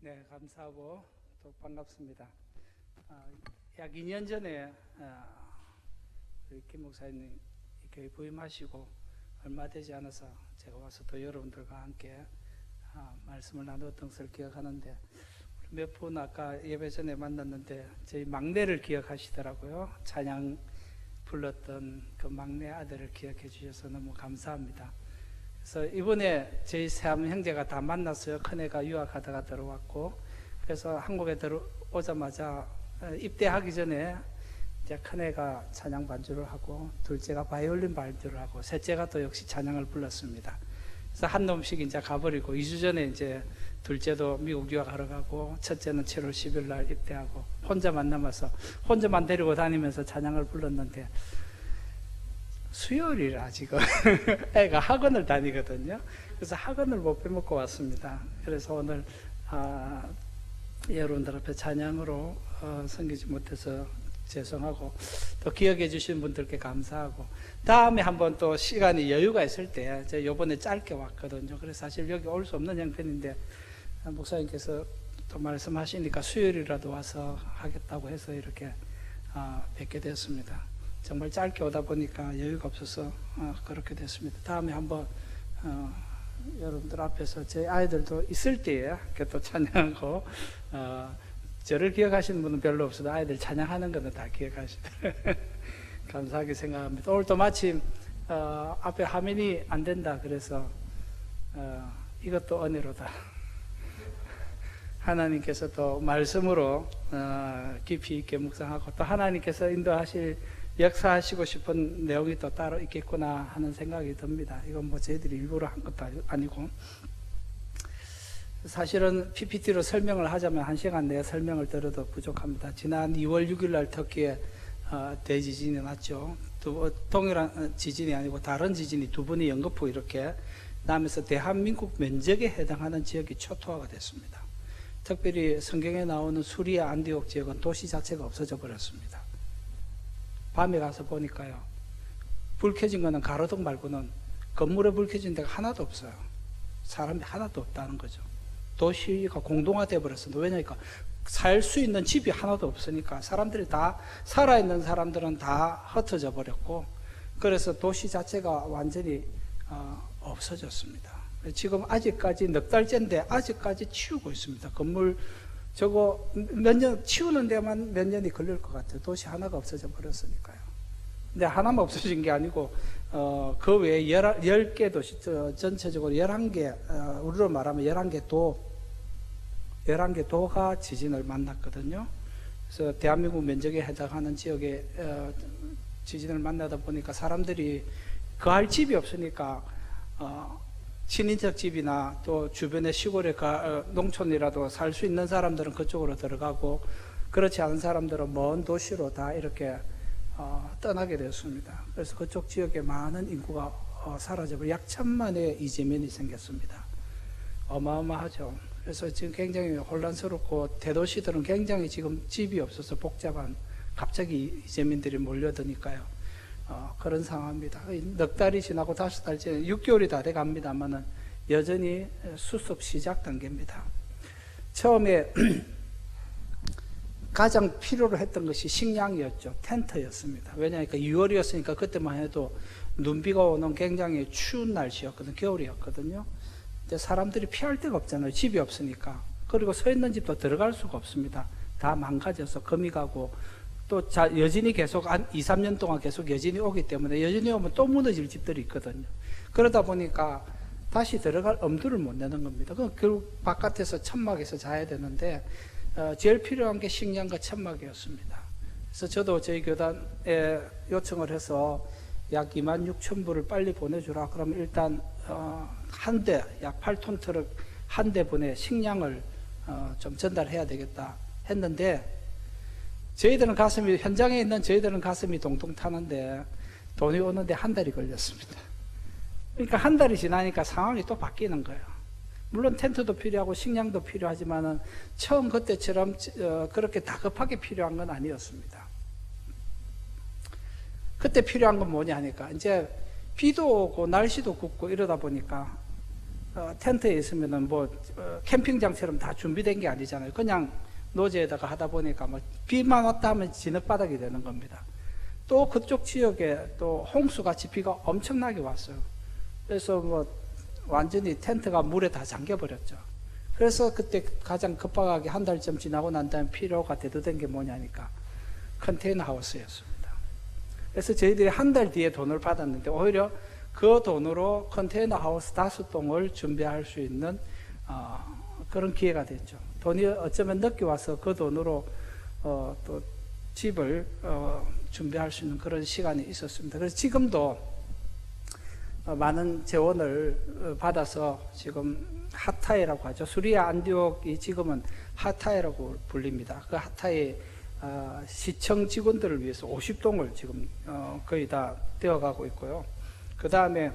네, 감사하고 또 반갑습니다. 약 2년 전에 우리 김 목사님 교회 부임하시고 얼마 되지 않아서 제가 와서 또 여러분들과 함께 말씀을 나누었던 것을 기억하는데, 몇 분 아까 예배 전에 만났는데 저희 막내를 기억하시더라고요. 찬양 불렀던 그 막내 아들을 기억해 주셔서 너무 감사합니다. 그래서 이번에 저희 세 형제가 다 만났어요. 큰애가 유학하다가 들어왔고, 그래서 한국에 들어오자마자 입대하기 전에 이제 큰애가 찬양 반주를 하고, 둘째가 바이올린 반주를 하고, 셋째가 또 역시 찬양을 불렀습니다. 그래서 한 놈씩 이제 가버리고, 2주 전에 이제 둘째도 미국 유학하러 가고, 첫째는 7월 10일 날 입대하고, 혼자만 남아서 혼자만 데리고 다니면서 찬양을 불렀는데, 수요일이라 지금 애가 학원을 다니거든요. 그래서 학원을 못 빼먹고 왔습니다. 그래서 오늘 여러분들 앞에 찬양으로 섬기지 못해서 죄송하고, 또 기억해 주신 분들께 감사하고, 다음에 한번 또 시간이 여유가 있을 때, 제가 요번에 짧게 왔거든요. 그래서 사실 여기 올 수 없는 형편인데 목사님께서 또 말씀하시니까 수요일이라도 와서 하겠다고 해서 이렇게 뵙게 됐습니다. 정말 짧게 오다 보니까 여유가 없어서 그렇게 됐습니다. 다음에 한번 여러분들 앞에서 제 아이들도 있을 때에 또 찬양하고, 저를 기억하시는 분은 별로 없어도 아이들 찬양하는 거는 다 기억하시더라고요. 감사하게 생각합니다. 오늘 또 마침 앞에 화면이 안 된다 그래서 이것도 은혜로다. 하나님께서 또 말씀으로 깊이 있게 묵상하고, 또 하나님께서 인도하실 역사하시고 싶은 내용이 또 따로 있겠구나 하는 생각이 듭니다. 이건 뭐 저희들이 일부러 한 것도 아니고, 사실은 PPT로 설명을 하자면 1시간 내에 설명을 들어도 부족합니다. 지난 2월 6일 날 터키에 대지진이 났죠. 동일한 지진이 아니고 다른 지진이 두 번이 연거푸 이렇게 나면서 대한민국 면적에 해당하는 지역이 초토화가 됐습니다. 특별히 성경에 나오는 수리아 안디옥 지역은 도시 자체가 없어져 버렸습니다. 밤에 가서 보니까요, 불 켜진 거는 가로등 말고는 건물에 불 켜진 데가 하나도 없어요. 사람이 하나도 없다는 거죠. 도시가 공동화되어 버렸습니다. 왜냐니까 살 수 있는 집이 하나도 없으니까 사람들이 다, 살아있는 사람들은 다 흩어져 버렸고, 그래서 도시 자체가 완전히 없어졌습니다. 지금 아직까지 넉 달째인데 아직까지 치우고 있습니다. 건물 저거 몇 년 치우는 데만 몇 년이 걸릴 것 같아요. 도시 하나가 없어져 버렸으니까요. 근데 하나만 없어진 게 아니고 그 외에 10개 도시, 전체적으로 11개, 우리로 말하면 11개 도가 지진을 만났거든요. 그래서 대한민국 면적에 해당하는 지역에 지진을 만나다 보니까 사람들이 거할 집이 없으니까 친인척 집이나 또 주변의 시골에 농촌이라도 살 수 있는 사람들은 그쪽으로 들어가고, 그렇지 않은 사람들은 먼 도시로 다 이렇게 떠나게 되었습니다. 그래서 그쪽 지역에 많은 인구가 사라져버려 약 1,000만의 이재민이 생겼습니다. 어마어마하죠. 그래서 지금 굉장히 혼란스럽고, 대도시들은 굉장히 지금 집이 없어서 복잡한, 갑자기 이재민들이 몰려드니까요. 그런 상황입니다. 넉 달이 지나고 5달째, 6개월이 다 돼 갑니다만은 여전히 수습 시작 단계입니다. 처음에 가장 필요로 했던 것이 식량이었죠. 텐트였습니다. 왜냐하니까 2월이었으니까 그때만 해도 눈비가 오는 굉장히 추운 날씨였거든요. 겨울이었거든요. 이제 사람들이 피할 데가 없잖아요. 집이 없으니까. 그리고 서 있는 집도 들어갈 수가 없습니다. 다 망가져서 금이 가고, 또 여진이 계속 한 2, 3년 동안 계속 여진이 오기 때문에, 여진이 오면 또 무너질 집들이 있거든요. 그러다 보니까 다시 들어갈 엄두를 못 내는 겁니다. 그럼 결국 바깥에서 천막에서 자야 되는데 제일 필요한 게 식량과 천막이었습니다. 그래서 저도 저희 교단에 요청을 해서 약 26,000부를 빨리 보내주라. 그러면 일단 한 대, 약 8톤 트럭 한 대 분의 식량을 좀 전달해야 되겠다 했는데, 저희들은 현장에 있는 저희들은 가슴이 동동 타는데 돈이 오는데 한 달이 걸렸습니다. 그러니까 한 달이 지나니까 상황이 또 바뀌는 거예요. 물론 텐트도 필요하고 식량도 필요하지만은 처음 그때처럼 그렇게 다급하게 필요한 건 아니었습니다. 그때 필요한 건 뭐냐 하니까, 이제 비도 오고 날씨도 굽고 이러다 보니까 텐트에 있으면은 캠핑장처럼 다 준비된 게 아니잖아요. 그냥 노지에다가 하다 보니까 비만 왔다 하면 진흙바닥이 되는 겁니다. 또 그쪽 지역에 또 홍수같이 비가 엄청나게 왔어요. 그래서 완전히 텐트가 물에 다 잠겨버렸죠. 그래서 그때 가장 급박하게 한 달쯤 지나고 난 다음에 필요가 대두된 게 뭐냐니까 컨테이너 하우스였습니다. 그래서 저희들이 한 달 뒤에 돈을 받았는데 오히려 그 돈으로 컨테이너 하우스 5동을 준비할 수 있는 그런 기회가 됐죠. 돈이 어쩌면 늦게 와서 그 돈으로 또 집을 준비할 수 있는 그런 시간이 있었습니다. 그래서 지금도 많은 재원을 받아서 지금 하타이라고 하죠. 수리아 안디옥이 지금은 하타이라고 불립니다. 그 하타이 시청 직원들을 위해서 50동을 지금 거의 다 되어가고 있고요. 그 다음에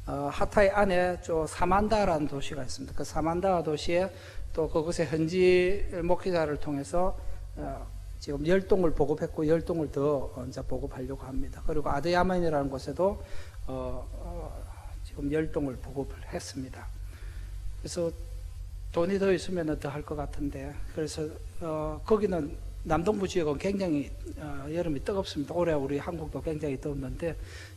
하타이 안에 사만다라는 도시가 있습니다. 그 사만다 도시에 또 그곳의 현지 목회자를 통해서 지금 10동을 보급했고 10동을 더 이제 보급하려고 합니다. 그리고 아드야만이라는 곳에도 지금 10동을 보급을 했습니다. 그래서 돈이 더 있으면 더 할 것 같은데, 그래서 거기는 남동부 지역은 굉장히 여름이 뜨겁습니다. 올해 우리 한국도 굉장히 더웠는데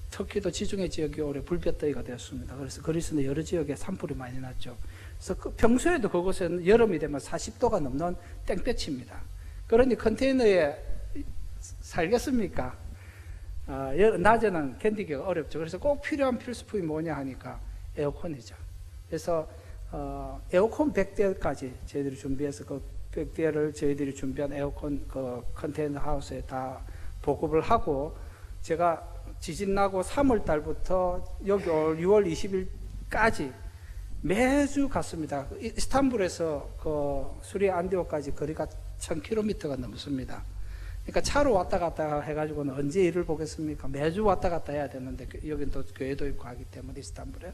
터키도 지중해 지역이 올해 불볕더위가 되었습니다. 그래서 그리스는 여러 지역에 산불이 많이 났죠. 그래서 평소에도 그곳은 여름이 되면 40도가 넘는 땡볕입니다. 그러니 컨테이너에 살겠습니까? 낮에는 견디기가 어렵죠. 그래서 꼭 필요한 필수품이 뭐냐 하니까 에어컨이죠. 그래서 에어컨 100대까지 저희들이 준비해서 그 100대를 저희들이 준비한 에어컨 그 컨테이너 하우스에 다 보급을 하고, 제가 지진 나고 3월 달부터 여기 6월 20일까지 매주 갔습니다. 이스탄불에서 그 수리아 안디옥까지 거리가 1000km가 넘습니다. 그러니까 차로 왔다 갔다 해가지고는 언제 일을 보겠습니까? 매주 왔다 갔다 해야 되는데 여긴 또 교회도 있고 하기 때문에 이스탄불에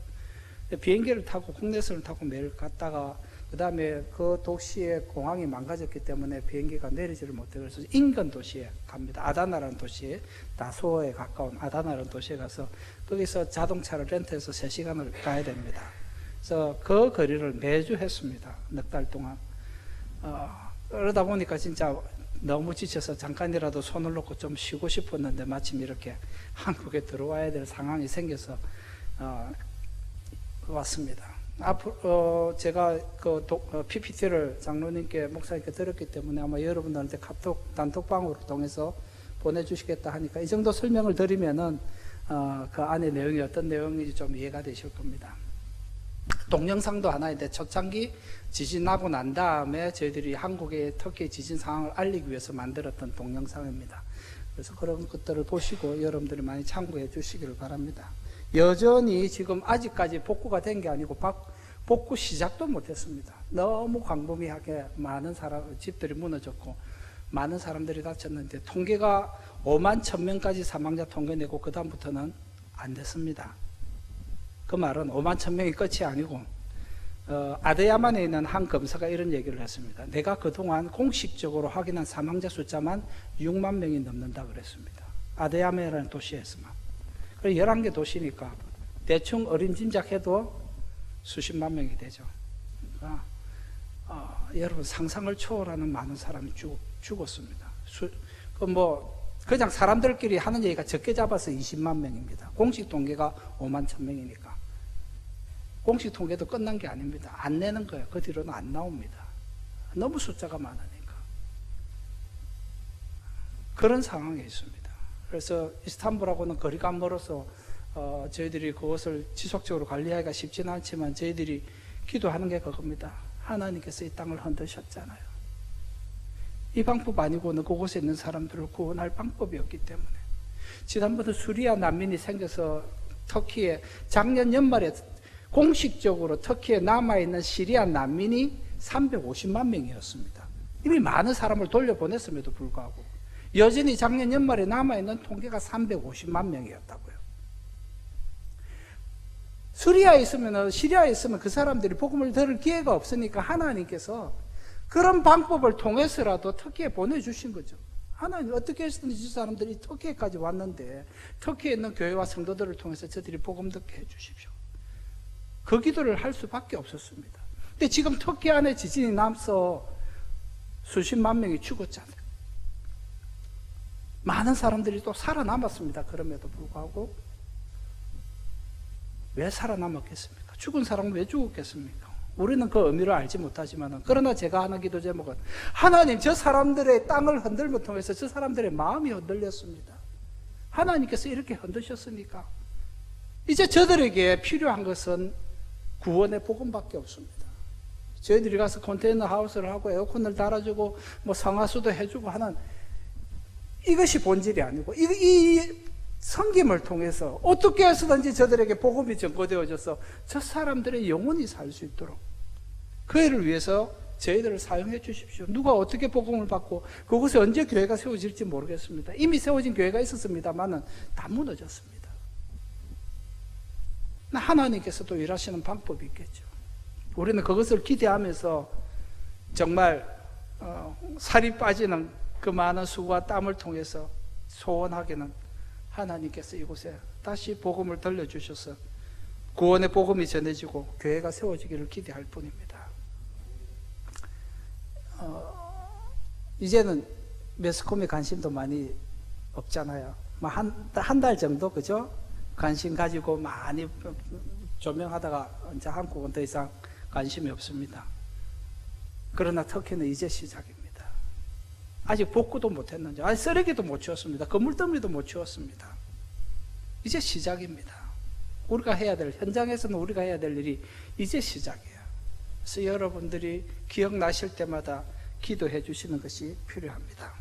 비행기를 타고 국내선을 타고 매일 갔다가 그 다음에 그 도시의 공항이 망가졌기 때문에 비행기가 내리지를 못해요. 그래서 인근 도시에 갑니다. 아다나라는 도시에, 나소에 가까운 아다나라는 도시에 가서 거기서 자동차를 렌트해서 3시간을 가야 됩니다. 그래서 그 거리를 매주 했습니다. 넉 달 동안. 그러다 보니까 진짜 너무 지쳐서 잠깐이라도 손을 놓고 좀 쉬고 싶었는데 마침 이렇게 한국에 들어와야 될 상황이 생겨서 왔습니다. 앞으로 제가 그 PPT를 장로님께 목사님께 들었기 때문에 아마 여러분들한테 카톡 단톡방으로 통해서 보내주시겠다 하니까 이 정도 설명을 드리면은 그 안에 내용이 어떤 내용인지 좀 이해가 되실 겁니다. 동영상도 하나인데 초창기 지진 나고 난 다음에 저희들이 한국의 터키 지진 상황을 알리기 위해서 만들었던 동영상입니다. 그래서 그런 것들을 보시고 여러분들이 많이 참고해 주시기를 바랍니다. 여전히 지금 아직까지 복구가 된 게 아니고 복구 시작도 못했습니다. 너무 광범위하게 많은 집들이 무너졌고 많은 사람들이 다쳤는데 통계가 5만 1000명까지 사망자 통계 내고 그 다음부터는 안 됐습니다. 그 말은 5만 1000명이 끝이 아니고 아드야만에 있는 한 검사가 이런 얘기를 했습니다. 내가 그동안 공식적으로 확인한 사망자 숫자만 6만 명이 넘는다 그랬습니다. 아드야만이라는 도시에서만. 그리고 11개 도시니까 대충 어림짐작해도 수십만 명이 되죠. 그러니까 여러분 상상을 초월하는 많은 사람이 죽었습니다. 그냥 사람들끼리 하는 얘기가 적게 잡아서 20만 명입니다. 공식 통계가 5만 1000명이니까. 공식 통계도 끝난 게 아닙니다. 안 내는 거예요. 그 뒤로는 안 나옵니다. 너무 숫자가 많으니까. 그런 상황에 있습니다. 그래서 이스탄불하고는 거리가 멀어서 저희들이 그것을 지속적으로 관리하기가 쉽지는 않지만 저희들이 기도하는 게 그겁니다. 하나님께서 이 땅을 흔드셨잖아요. 이 방법 아니고는 그곳에 있는 사람들을 구원할 방법이 없기 때문에. 지난번에 수리아 난민이 생겨서 터키에 작년 연말에 공식적으로 터키에 남아있는 시리아 난민이 350만 명이었습니다. 이미 많은 사람을 돌려보냈음에도 불구하고 여전히 작년 연말에 남아있는 통계가 350만 명이었다고요. 시리아에 있으면 그 사람들이 복음을 들을 기회가 없으니까 하나님께서 그런 방법을 통해서라도 터키에 보내주신 거죠. 하나님 어떻게 해서든지 이 사람들이 터키에까지 왔는데 터키에 있는 교회와 성도들을 통해서 저들이 복음 듣게 해주십시오. 그 기도를 할 수밖에 없었습니다. 근데 지금 터키 안에 지진이 나서 수십만 명이 죽었잖아요. 많은 사람들이 또 살아남았습니다. 그럼에도 불구하고 왜 살아남았겠습니까? 죽은 사람은 왜 죽었겠습니까? 우리는 그 의미를 알지 못하지만, 그러나 제가 하는 기도 제목은, 하나님, 저 사람들의 땅을 흔들며 통해서 저 사람들의 마음이 흔들렸습니다. 하나님께서 이렇게 흔드셨으니까 이제 저들에게 필요한 것은 구원의 복음밖에 없습니다. 저희들이 가서 컨테이너 하우스를 하고 에어컨을 달아주고 뭐 성화수도 해주고 하는 이것이 본질이 아니고, 이 섬김을 통해서 어떻게 해서든지 저들에게 복음이 전거되어져서 저 사람들의 영혼이 살 수 있도록 그 일을 위해서 저희들을 사용해 주십시오. 누가 어떻게 복음을 받고 그곳에 언제 교회가 세워질지 모르겠습니다. 이미 세워진 교회가 있었습니다만은 다 무너졌습니다. 하나님께서도 일하시는 방법이 있겠죠. 우리는 그것을 기대하면서 정말 살이 빠지는 그 많은 수고와 땀을 통해서 소원하기는, 하나님께서 이곳에 다시 복음을 들려주셔서 구원의 복음이 전해지고 교회가 세워지기를 기대할 뿐입니다. 이제는 매스컴에 관심도 많이 없잖아요. 한 달 정도, 그죠? 관심 가지고 많이 조명하다가 이제 한국은 더 이상 관심이 없습니다. 그러나 터키는 이제 시작입니다. 아직 복구도 못했는지, 아직 쓰레기도 못 치웠습니다. 건물더미도 못 치웠습니다. 이제 시작입니다. 우리가 해야 될, 현장에서는 우리가 해야 될 일이 이제 시작이에요. 그래서 여러분들이 기억나실 때마다 기도해 주시는 것이 필요합니다.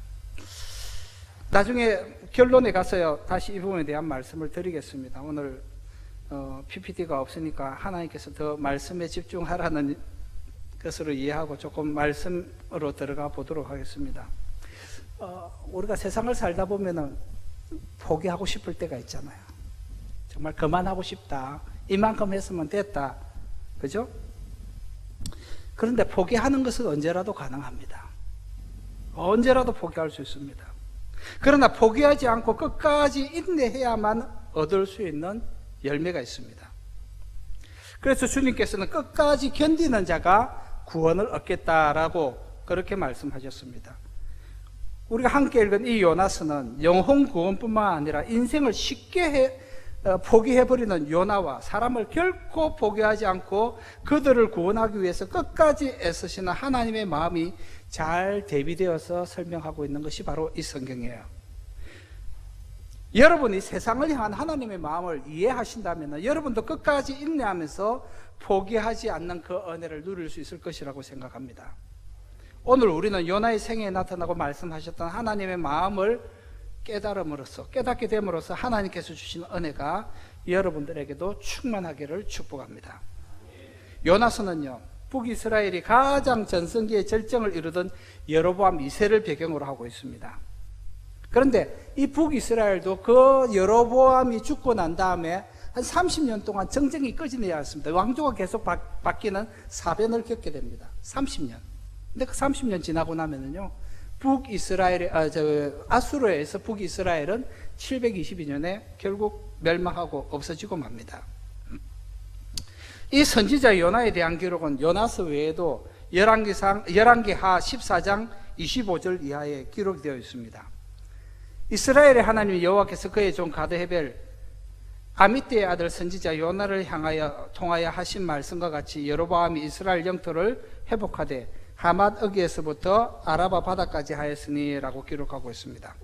나중에 결론에 가서요, 다시 이 부분에 대한 말씀을 드리겠습니다. 오늘 PPT가 없으니까 하나님께서 더 말씀에 집중하라는 것으로 이해하고 조금 말씀으로 들어가 보도록 하겠습니다. 우리가 세상을 살다 보면은 포기하고 싶을 때가 있잖아요. 정말 그만하고 싶다. 이만큼 했으면 됐다. 그죠? 그런데 포기하는 것은 언제라도 가능합니다. 언제라도 포기할 수 있습니다. 그러나 포기하지 않고 끝까지 인내해야만 얻을 수 있는 열매가 있습니다. 그래서 주님께서는 끝까지 견디는 자가 구원을 얻겠다라고 그렇게 말씀하셨습니다. 우리가 함께 읽은 이 요나서는 영혼 구원뿐만 아니라 인생을 쉽게 포기해버리는 요나와 사람을 결코 포기하지 않고 그들을 구원하기 위해서 끝까지 애쓰시는 하나님의 마음이 잘 대비되어서 설명하고 있는 것이 바로 이 성경이에요. 여러분이 세상을 향한 하나님의 마음을 이해하신다면 여러분도 끝까지 인내하면서 포기하지 않는 그 은혜를 누릴 수 있을 것이라고 생각합니다. 오늘 우리는 요나의 생애에 나타나고 말씀하셨던 하나님의 마음을 깨달음으로써, 깨닫게 됨으로써 하나님께서 주신 은혜가 여러분들에게도 충만하기를 축복합니다. 요나서는요, 북이스라엘이 가장 전성기의 절정을 이루던 여로보암 2세를 배경으로 하고 있습니다. 그런데 이 북이스라엘도 그 여로보암이 죽고 난 다음에 한 30년 동안 정쟁이 꺼지지 않습니다. 왕조가 계속 바뀌는 사변을 겪게 됩니다. 30년. 근데 그 30년 지나고 나면은요, 아수르에서 북이스라엘은 722년에 결국 멸망하고 없어지고 맙니다. 이 선지자 요나에 대한 기록은 요나서 외에도 열왕기하 14장 25절 이하에 기록되어 있습니다. 이스라엘의 하나님 여호와께서 그의 종 가드헤벨 아미떼의 아들 선지자 요나를 통하여 하신 말씀과 같이 여로보암이 이스라엘 영토를 회복하되 하맛 어귀에서부터 아라바 바다까지 하였으니 라고 기록하고 있습니다.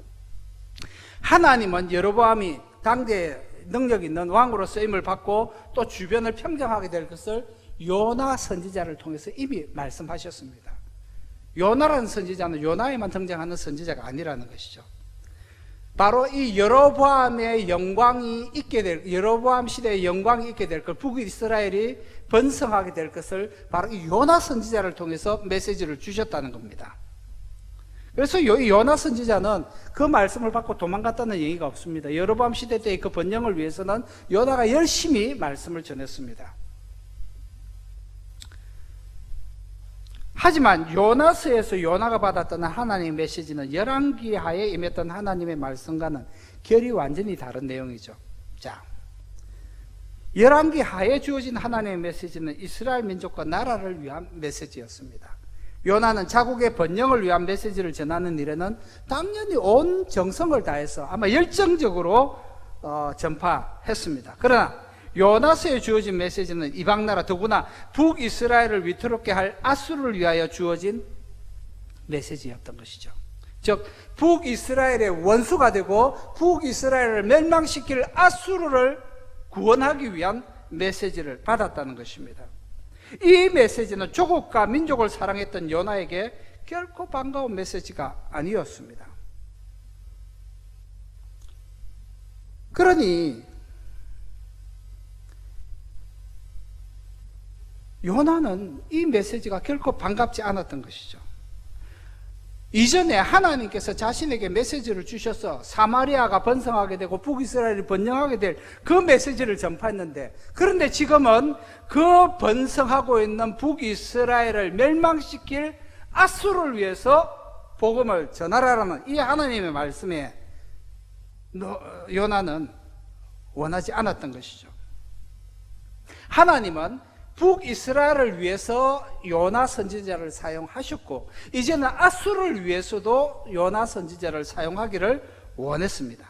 하나님은 여로보암이 당대에 능력 있는 왕으로 쓰임을 받고 또 주변을 평정하게 될 것을 요나 선지자를 통해서 이미 말씀하셨습니다. 요나라는 선지자는 요나에만 등장하는 선지자가 아니라는 것이죠. 바로 이 여로보암의 영광이 있게 될, 여로보암 시대의 영광이 있게 될 것, 북이스라엘이 번성하게 될 것을 바로 이 요나 선지자를 통해서 메시지를 주셨다는 겁니다. 그래서 이 요나 선지자는 그 말씀을 받고 도망갔다는 얘기가 없습니다. 여로보암 시대 때의 그 번영을 위해서는 요나가 열심히 말씀을 전했습니다. 하지만 요나서에서 요나가 받았던 하나님의 메시지는 열왕기하에 임했던 하나님의 말씀과는 결이 완전히 다른 내용이죠. 자, 열왕기 하에 주어진 하나님의 메시지는 이스라엘 민족과 나라를 위한 메시지였습니다. 요나는 자국의 번영을 위한 메시지를 전하는 일에는 당연히 온 정성을 다해서 아마 열정적으로 전파했습니다. 그러나 요나서에 주어진 메시지는 이방나라, 더구나 북이스라엘을 위태롭게 할 아수르를 위하여 주어진 메시지였던 것이죠. 즉 북이스라엘의 원수가 되고 북이스라엘을 멸망시킬 아수르를 구원하기 위한 메시지를 받았다는 것입니다. 이 메시지는 조국과 민족을 사랑했던 요나에게 결코 반가운 메시지가 아니었습니다. 그러니 요나는 이 메시지가 결코 반갑지 않았던 것이죠. 이전에 하나님께서 자신에게 메시지를 주셔서 사마리아가 번성하게 되고 북이스라엘이 번영하게 될 그 메시지를 전파했는데, 그런데 지금은 그 번성하고 있는 북이스라엘을 멸망시킬 아수르를 위해서 복음을 전하라는 이 하나님의 말씀에 요나는 원하지 않았던 것이죠. 하나님은 북이스라엘을 위해서 요나 선지자를 사용하셨고, 이제는 아수르를 위해서도 요나 선지자를 사용하기를 원했습니다.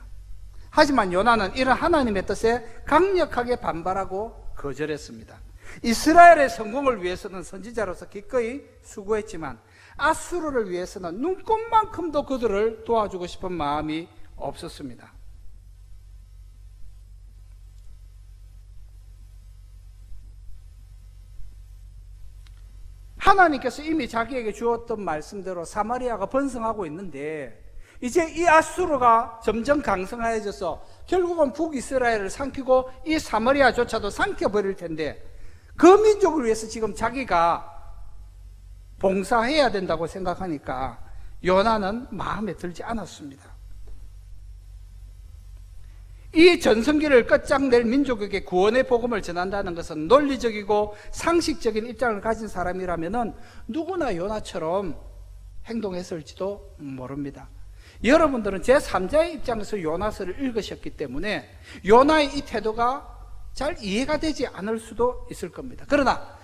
하지만 요나는 이런 하나님의 뜻에 강력하게 반발하고 거절했습니다. 이스라엘의 성공을 위해서는 선지자로서 기꺼이 수고했지만 아수르를 위해서는 눈꼽만큼도 그들을 도와주고 싶은 마음이 없었습니다. 하나님께서 이미 자기에게 주었던 말씀대로 사마리아가 번성하고 있는데, 이제 이 아수르가 점점 강성해져서 결국은 북이스라엘을 삼키고 이 사마리아조차도 삼켜버릴 텐데, 그 민족을 위해서 지금 자기가 봉사해야 된다고 생각하니까 요나는 마음에 들지 않았습니다. 이 전성기를 끝장낼 민족에게 구원의 복음을 전한다는 것은 논리적이고 상식적인 입장을 가진 사람이라면 누구나 요나처럼 행동했을지도 모릅니다. 여러분들은 제3자의 입장에서 요나서를 읽으셨기 때문에 요나의 이 태도가 잘 이해가 되지 않을 수도 있을 겁니다. 그러나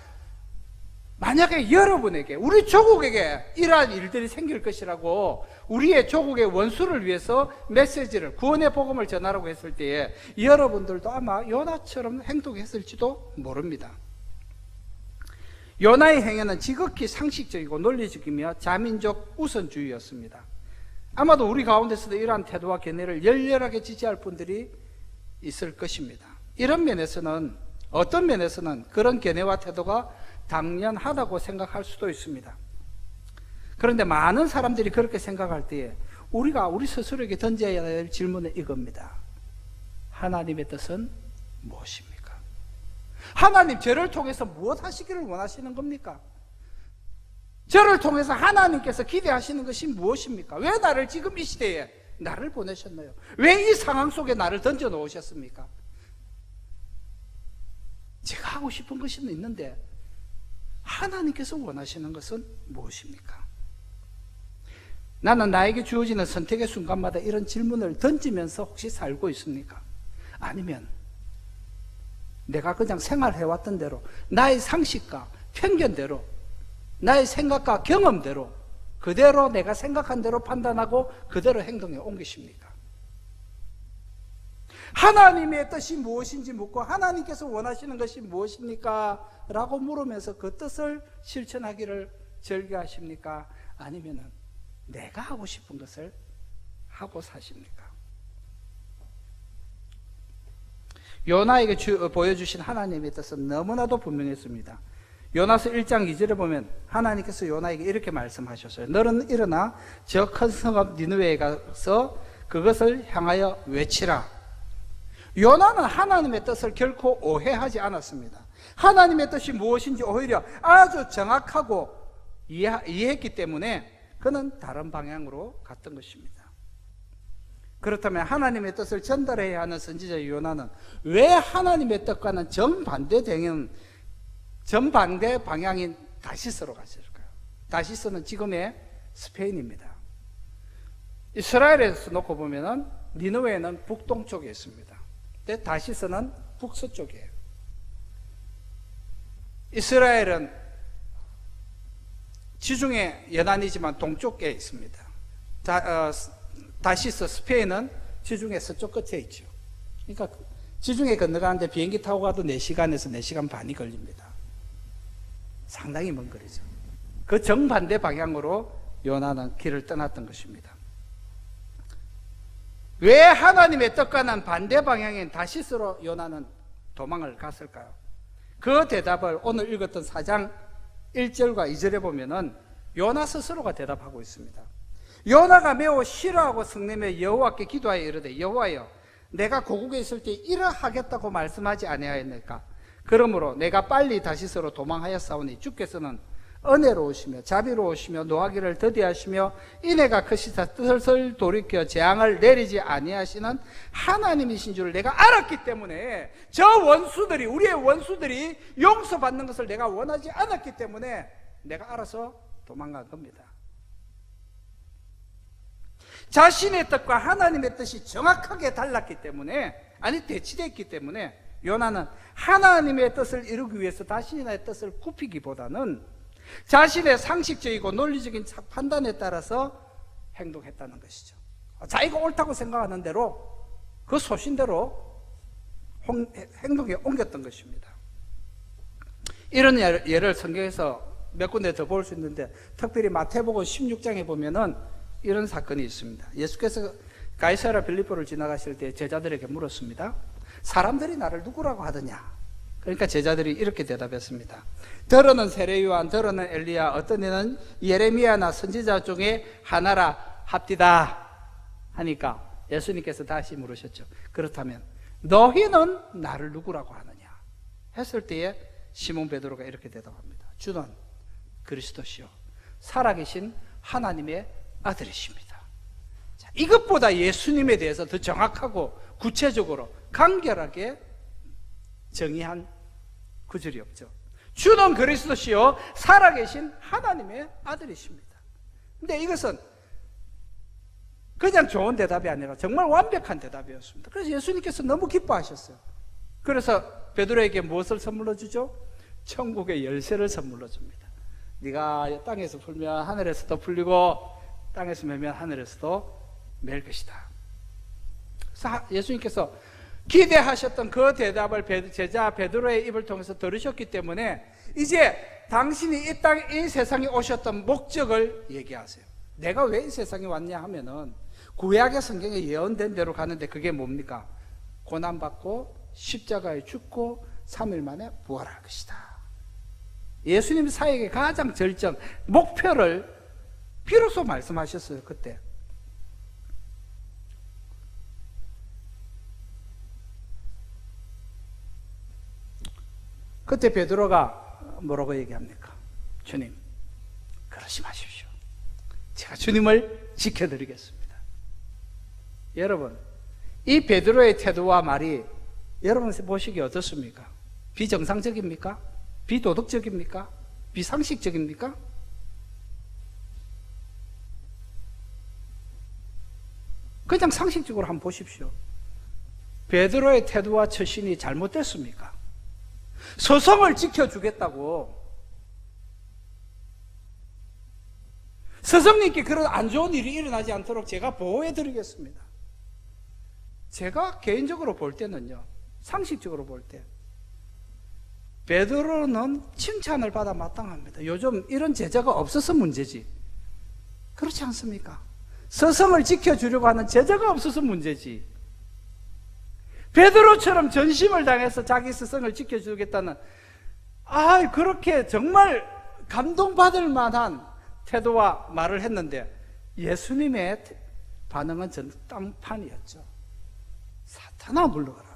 만약에 여러분에게, 우리 조국에게 이러한 일들이 생길 것이라고 우리의 조국의 원수를 위해서 메시지를, 구원의 복음을 전하라고 했을 때에 여러분들도 아마 요나처럼 행동했을지도 모릅니다. 요나의 행위는 지극히 상식적이고 논리적이며 자민족 우선주의였습니다. 아마도 우리 가운데서도 이러한 태도와 견해를 열렬하게 지지할 분들이 있을 것입니다. 이런 면에서는, 어떤 면에서는 그런 견해와 태도가 당연하다고 생각할 수도 있습니다. 그런데 많은 사람들이 그렇게 생각할 때에 우리가 우리 스스로에게 던져야 될 질문은 이겁니다. 하나님의 뜻은 무엇입니까? 하나님 저를 통해서 무엇 하시기를 원하시는 겁니까? 저를 통해서 하나님께서 기대하시는 것이 무엇입니까? 왜 나를 지금 이 시대에 나를 보내셨나요? 왜 이 상황 속에 나를 던져 놓으셨습니까? 제가 하고 싶은 것은 있는데 하나님께서 원하시는 것은 무엇입니까? 나는 나에게 주어지는 선택의 순간마다 이런 질문을 던지면서 혹시 살고 있습니까? 아니면 내가 그냥 생활해왔던 대로 나의 상식과 편견대로, 나의 생각과 경험대로 그대로 내가 생각한 대로 판단하고 그대로 행동해 온 것입니까? 하나님의 뜻이 무엇인지 묻고 하나님께서 원하시는 것이 무엇입니까? 라고 물으면서 그 뜻을 실천하기를 즐겨하십니까? 아니면 내가 하고 싶은 것을 하고 사십니까? 요나에게 보여주신 하나님의 뜻은 너무나도 분명했습니다. 요나서 1장 2절에 보면 하나님께서 요나에게 이렇게 말씀하셨어요. 너는 일어나 저 큰 성읍 니느웨에 가서 그것을 향하여 외치라. 요나는 하나님의 뜻을 결코 오해하지 않았습니다. 하나님의 뜻이 무엇인지 오히려 아주 정확하고 이해했기 때문에 그는 다른 방향으로 갔던 것입니다. 그렇다면 하나님의 뜻을 전달해야 하는 선지자 요나는 왜 하나님의 뜻과는 정반대 방향인 다시스로 갔을까요? 다시스는 지금의 스페인입니다. 이스라엘에서 놓고 보면 니느웨는 북동쪽에 있습니다. 다시스는 북서쪽이에요. 이스라엘은 지중해 연안이지만 동쪽에 있습니다. 다시스 스페인은 지중해 서쪽 끝에 있죠. 그러니까 지중해 건너가는데 비행기 타고 가도 4시간에서 4시간 반이 걸립니다. 상당히 먼 거리죠. 그 정반대 방향으로 요나는 길을 떠났던 것입니다. 왜 하나님의 뜻과는 반대 방향인 다시스로 요나는 도망을 갔을까요? 그 대답을 오늘 읽었던 4장 1절과 2절에 보면은 요나 스스로가 대답하고 있습니다. 요나가 매우 싫어하고 성내며 여호와께 기도하여 이르되 여호와여 내가 고국에 있을 때 이러하겠다고 말씀하지 아니하였나이까? 그러므로 내가 빨리 다시스로 도망하였사오니 주께서는 은혜로우시며 자비로우시며 노하기를 더디하시며 인애가 크시사 슬슬 돌이켜 재앙을 내리지 아니하시는 하나님이신 줄을 내가 알았기 때문에 저 원수들이 우리의 원수들이 용서받는 것을 내가 원하지 않았기 때문에 내가 알아서 도망간 겁니다. 자신의 뜻과 하나님의 뜻이 정확하게 달랐기 때문에, 아니 대치됐기 때문에 요나는 하나님의 뜻을 이루기 위해서 자신의 뜻을 굽히기보다는 자신의 상식적이고 논리적인 판단에 따라서 행동했다는 것이죠. 자기가 옳다고 생각하는 대로 그 소신대로 행동에 옮겼던 것입니다. 이런 예를 성경에서 몇 군데 더 볼 수 있는데, 특별히 마태복음 16장에 보면은 이런 사건이 있습니다. 예수께서 가이사랴 빌립보를 지나가실 때 제자들에게 물었습니다. 사람들이 나를 누구라고 하더냐? 그러니까 제자들이 이렇게 대답했습니다. 더러는 세례요한, 더러는 엘리야, 어떤 이는 예레미야나 선지자 중에 하나라 합디다 하니까 예수님께서 다시 물으셨죠. 그렇다면 너희는 나를 누구라고 하느냐? 했을 때에 시몬 베드로가 이렇게 대답합니다. 주는 그리스도시요 살아계신 하나님의 아들이십니다. 자, 이것보다 예수님에 대해서 더 정확하고 구체적으로 간결하게 정의한 구절이 없죠. 주는 그리스도시요 살아계신 하나님의 아들이십니다. 근데 이것은 그냥 좋은 대답이 아니라 정말 완벽한 대답이었습니다. 그래서 예수님께서 너무 기뻐하셨어요. 그래서 베드로에게 무엇을 선물로 주죠? 천국의 열쇠를 선물로 줍니다. 네가 땅에서 풀면 하늘에서도 풀리고 땅에서 매면 하늘에서도 맬 것이다. 그래서 예수님께서 기대하셨던 그 대답을 제자 베드로의 입을 통해서 들으셨기 때문에 이제 당신이 이 세상에 오셨던 목적을 얘기하세요. 내가 왜 이 세상에 왔냐 하면은 구약의 성경에 예언된 대로 가는데 그게 뭡니까? 고난받고 십자가에 죽고 3일 만에 부활할 것이다. 예수님 사역의 가장 절정 목표를 비로소 말씀하셨어요. 그때 베드로가 뭐라고 얘기합니까? 주님, 그러지 마십시오. 제가 주님을 지켜드리겠습니다. 여러분, 이 베드로의 태도와 말이 여러분 보시기에 어떻습니까? 비정상적입니까? 비도덕적입니까? 비상식적입니까? 그냥 상식적으로 한번 보십시오. 베드로의 태도와 처신이 잘못됐습니까? 서성을 지켜주겠다고, 스승님께 그런 안 좋은 일이 일어나지 않도록 제가 보호해드리겠습니다. 제가 개인적으로 볼 때는요, 상식적으로 볼 때 베드로는 칭찬을 받아 마땅합니다. 요즘 이런 제자가 없어서 문제지, 그렇지 않습니까? 스승을 지켜주려고 하는 제자가 없어서 문제지, 베드로처럼 전심을 당해서 자기 스승을 지켜주겠다는, 그렇게 정말 감동받을 만한 태도와 말을 했는데 예수님의 반응은 전당판이었죠. 사탄아 물러가라.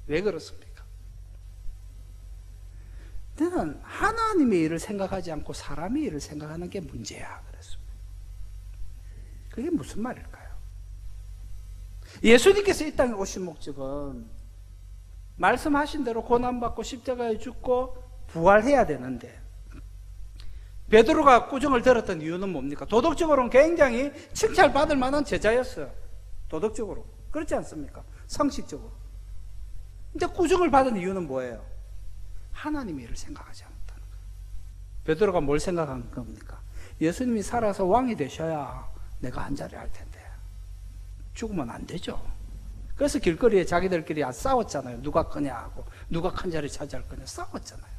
왜 그렇습니까? 너는 하나님의 일을 생각하지 않고 사람의 일을 생각하는 게 문제야 그랬습니다. 그게 무슨 말일까요? 예수님께서 이 땅에 오신 목적은 말씀하신 대로 고난받고 십자가에 죽고 부활해야 되는데, 베드로가 꾸중을 들었던 이유는 뭡니까? 도덕적으로는 굉장히 칭찬받을 만한 제자였어요. 도덕적으로. 그렇지 않습니까? 상식적으로. 근데 꾸중을 받은 이유는 뭐예요? 하나님의 일을 생각하지 않았다는 거예요. 베드로가 뭘 생각한 겁니까? 예수님이 살아서 왕이 되셔야 내가 한 자리 할 텐데 죽으면 안 되죠. 그래서 길거리에 자기들끼리 싸웠잖아요. 누가 거냐고, 누가 큰 자리 차지할 거냐 싸웠잖아요.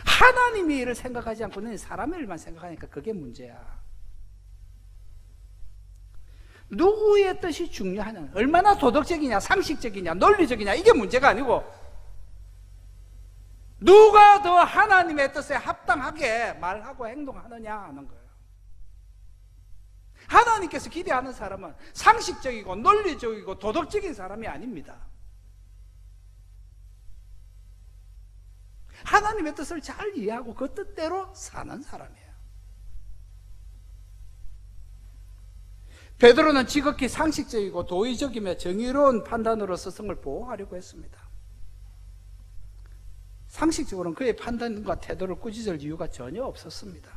하나님의 일을 생각하지 않고 너는 사람의 일만 생각하니까 그게 문제야. 누구의 뜻이 중요하냐, 얼마나 도덕적이냐, 상식적이냐, 논리적이냐, 이게 문제가 아니고 누가 더 하나님의 뜻에 합당하게 말하고 행동하느냐 하는 거예요. 하나님께서 기대하는 사람은 상식적이고 논리적이고 도덕적인 사람이 아닙니다. 하나님의 뜻을 잘 이해하고 그 뜻대로 사는 사람이에요. 베드로는 지극히 상식적이고 도의적이며 정의로운 판단으로 스승을 보호하려고 했습니다. 상식적으로는 그의 판단과 태도를 꾸짖을 이유가 전혀 없었습니다.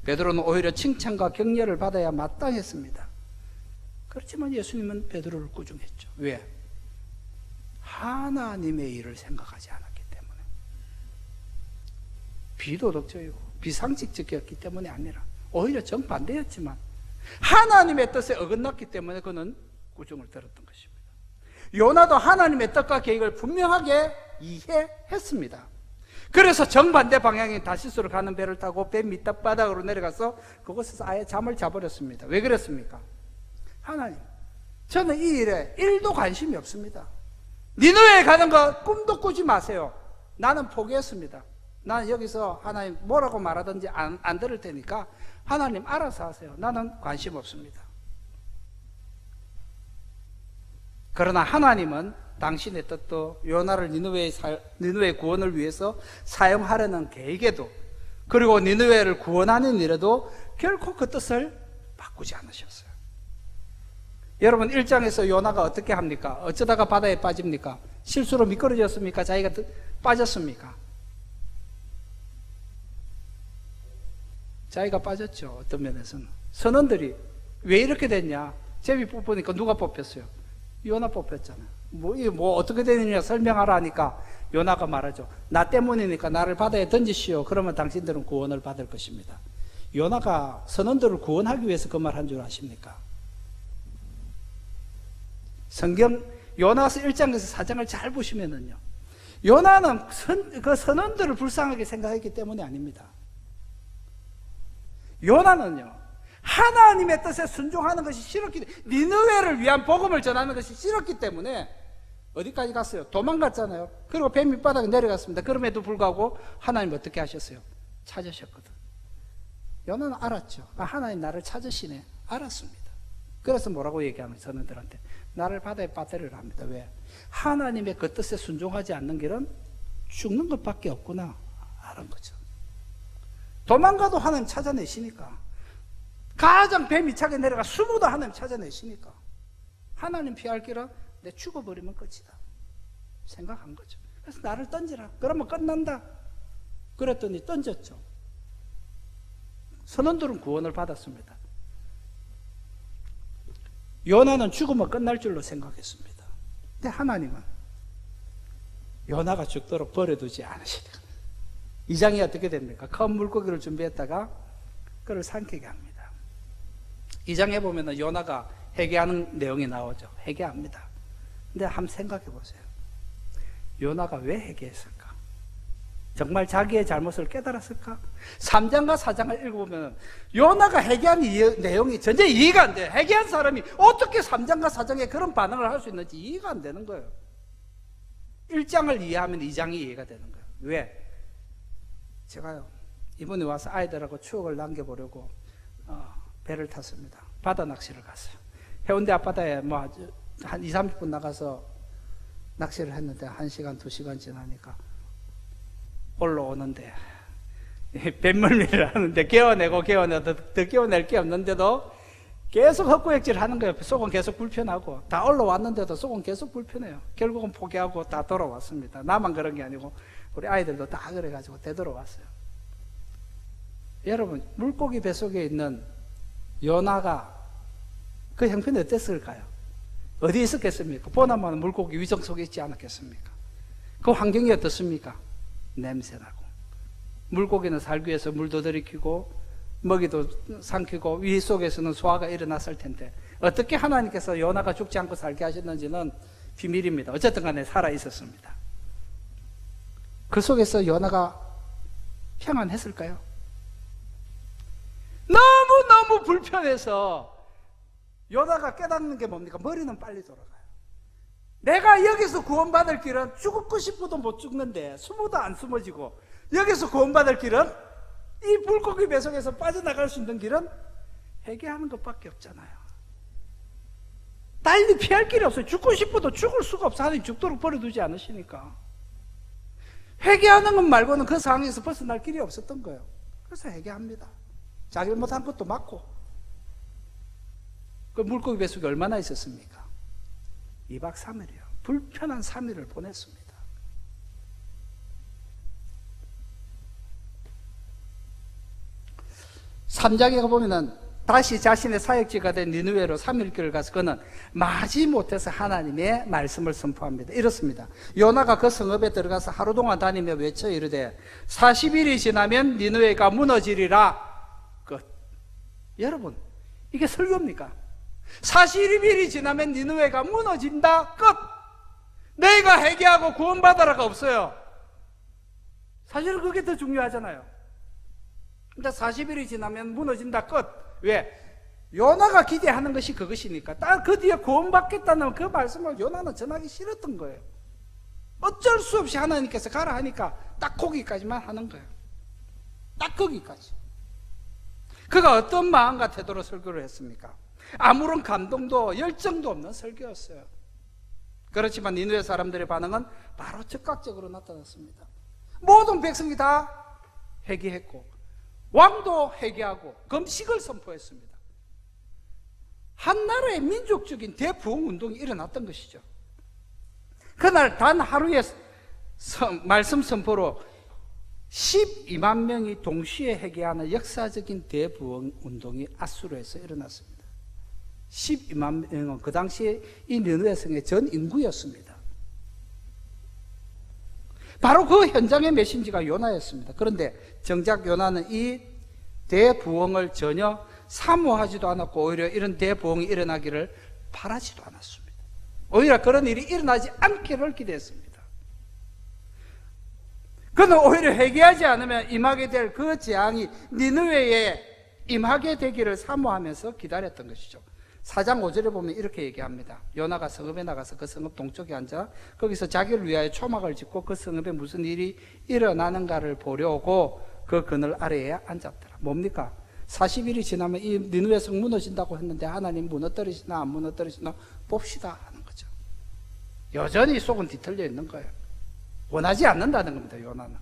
베드로는 오히려 칭찬과 격려를 받아야 마땅했습니다. 그렇지만 예수님은 베드로를 꾸중했죠. 왜? 하나님의 일을 생각하지 않았기 때문에. 비도덕적이고 비상식적이었기 때문이 아니라 오히려 정반대였지만 하나님의 뜻에 어긋났기 때문에 그는 꾸중을 들었던 것입니다. 요나도 하나님의 뜻과 계획을 분명하게 이해했습니다. 그래서 정반대 방향인 다시스로 가는 배를 타고 배 밑바닥으로 내려가서 그곳에서 아예 잠을 자버렸습니다. 왜 그랬습니까? 하나님, 저는 이 일에 1도 관심이 없습니다. 니느웨에 가는 거 꿈도 꾸지 마세요. 나는 포기했습니다. 나는 여기서 하나님 뭐라고 말하든지 안 들을 테니까 하나님 알아서 하세요. 나는 관심 없습니다. 그러나 하나님은 당신의 뜻도 요나를 니느웨의 구원을 위해서 사용하려는 계획에도, 그리고 니느웨를 구원하는 일에도 결코 그 뜻을 바꾸지 않으셨어요. 여러분 1장에서 요나가 어떻게 합니까? 어쩌다가 바다에 빠집니까? 실수로 미끄러졌습니까? 자기가 빠졌습니까? 자기가 빠졌죠. 어떤 면에서는. 선원들이 왜 이렇게 됐냐? 제비 뽑으니까 누가 뽑혔어요? 요나 뽑혔잖아요. 뭐 어떻게 되느냐 설명하라 하니까 요나가 말하죠. 나 때문이니까 나를 바다에 던지시오. 그러면 당신들은 구원을 받을 것입니다. 요나가 선원들을 구원하기 위해서 그 말 한 줄 아십니까? 성경 요나서 1장에서 4장을 잘 보시면은요, 요나는 그 선원들을 불쌍하게 생각했기 때문이 아닙니다. 요나는요, 하나님의 뜻에 순종하는 것이 싫었기 때문에, 니느웨를 위한 복음을 전하는 것이 싫었기 때문에 어디까지 갔어요? 도망갔잖아요. 그리고 배 밑바닥에 내려갔습니다. 그럼에도 불구하고 하나님 어떻게 하셨어요? 찾으셨거든. 요나는 알았죠. 하나님 나를 찾으시네. 알았습니다. 그래서 뭐라고 얘기하면 선원들한테 나를 바다에 빠뜨리라 합니다. 왜? 하나님의 그 뜻에 순종하지 않는 길은 죽는 것밖에 없구나 알은 거죠. 도망가도 하나님 찾아내시니까, 가장 배 밑차게 내려가 숨어도 하나님 찾아내시니까, 하나님 피할 길은 내 죽어버리면 끝이다 생각한 거죠. 그래서 나를 던지라. 그러면 끝난다. 그랬더니 던졌죠. 선원들은 구원을 받았습니다. 요나는 죽으면 끝날 줄로 생각했습니다. 근데 하나님은 요나가 죽도록 버려두지 않으시니까 2장이 어떻게 됩니까? 큰 물고기를 준비했다가 그를 삼키게 합니다. 2장에 보면 요나가 회개하는 내용이 나오죠. 회개합니다. 근데 한번 생각해 보세요. 요나가 왜 회개했을까? 정말 자기의 잘못을 깨달았을까? 3장과 4장을 읽어보면 요나가 회개한 내용이 전혀 이해가 안 돼요. 회개한 사람이 어떻게 3장과 4장에 그런 반응을 할 수 있는지 이해가 안 되는 거예요. 1장을 이해하면 2장이 이해가 되는 거예요. 왜? 제가요, 이번에 와서 아이들하고 추억을 남겨보려고 배를 탔습니다. 바다 낚시를 갔어요. 해운대 앞바다에 한 2, 30분 나가서 낚시를 했는데 1시간, 2시간 지나니까 올라오는데 뱃멀미를 하는데 개어내고 더 개어낼 게 없는데도 계속 헛구역질 하는 거예요. 속은 계속 불편하고, 다 올라왔는데도 속은 계속 불편해요. 결국은 포기하고 다 돌아왔습니다. 나만 그런 게 아니고 우리 아이들도 다 그래가지고 되돌아왔어요. 여러분, 물고기 뱃속에 있는 요나가 그 형편이 어땠을까요? 어디 있었겠습니까? 보나마나 물고기 위성 속에 있지 않았겠습니까? 그 환경이 어떻습니까? 냄새나고, 물고기는 살기 위해서 물도 들이키고 먹이도 삼키고 위 속에서는 소화가 일어났을 텐데 어떻게 하나님께서 요나가 죽지 않고 살게 하셨는지는 비밀입니다. 어쨌든 간에 살아 있었습니다. 그 속에서 요나가 평안했을까요? 너무너무 불편해서 요나가 깨닫는 게 뭡니까? 머리는 빨리 돌아가요. 내가 여기서 구원받을 길은 죽고 싶어도 못 죽는데 숨어도 안 숨어지고, 여기서 구원받을 길은, 이 물고기 배속에서 빠져나갈 수 있는 길은 회개하는 것밖에 없잖아요. 달리 피할 길이 없어요. 죽고 싶어도 죽을 수가 없어. 하나님 죽도록 버려두지 않으시니까. 회개하는 것 말고는 그 상황에서 벗어날 길이 없었던 거예요. 그래서 회개합니다. 자기 못한 것도 맞고. 그 물고기 배속이 얼마나 있었습니까? 2박 3일이요. 불편한 3일을 보냈습니다. 삼장에 가보면은 다시 자신의 사역지가 된 니느웨로 3일길을 가서 그는 마지 못해서 하나님의 말씀을 선포합니다. 이렇습니다. 요나가 그 성읍에 들어가서 하루 동안 다니며 외쳐 이르되 40일이 지나면 니느웨가 무너지리라. 끝. 여러분, 이게 설교입니까? 40일이 지나면 니느웨가 무너진다. 끝. 내가 회개하고 구원받아라가 없어요. 사실은 그게 더 중요하잖아요. 근데 40일이 지나면 무너진다. 끝. 왜? 요나가 기대하는 것이 그것이니까. 딱 그 뒤에 구원받겠다는 그 말씀을 요나는 전하기 싫었던 거예요. 어쩔 수 없이 하나님께서 가라 하니까 딱 거기까지만 하는 거예요. 딱 거기까지. 그가 어떤 마음과 태도로 설교를 했습니까? 아무런 감동도 열정도 없는 설교였어요. 그렇지만 니느웨 사람들의 반응은 바로 즉각적으로 나타났습니다. 모든 백성이 다 회개했고 왕도 회개하고 금식을 선포했습니다. 한 나라의 민족적인 대부흥 운동이 일어났던 것이죠. 그날 단 하루의 말씀 선포로 12만 명이 동시에 회개하는 역사적인 대부흥 운동이 아수르에서 일어났습니다. 12만 명은 그 당시에 이 니느웨 성의 전 인구였습니다. 바로 그 현장의 메신지가 요나였습니다. 그런데 정작 요나는 이 대부흥을 전혀 사모하지도 않았고 오히려 이런 대부흥이 일어나기를 바라지도 않았습니다. 오히려 그런 일이 일어나지 않기를 기대했습니다. 그는 오히려 회개하지 않으면 임하게 될 그 재앙이 니느웨에 임하게 되기를 사모하면서 기다렸던 것이죠. 4장 5절에 보면 이렇게 얘기합니다. 요나가 성읍에 나가서 그 성읍 동쪽에 앉아 거기서 자기를 위하여 초막을 짓고 그 성읍에 무슨 일이 일어나는가를 보려고 그 그늘 아래에 앉았더라. 뭡니까? 40일이 지나면 이 니느웨 성 무너진다고 했는데 하나님 무너뜨리시나 안 무너뜨리시나 봅시다 하는 거죠. 여전히 속은 뒤틀려 있는 거예요. 원하지 않는다는 겁니다. 요나는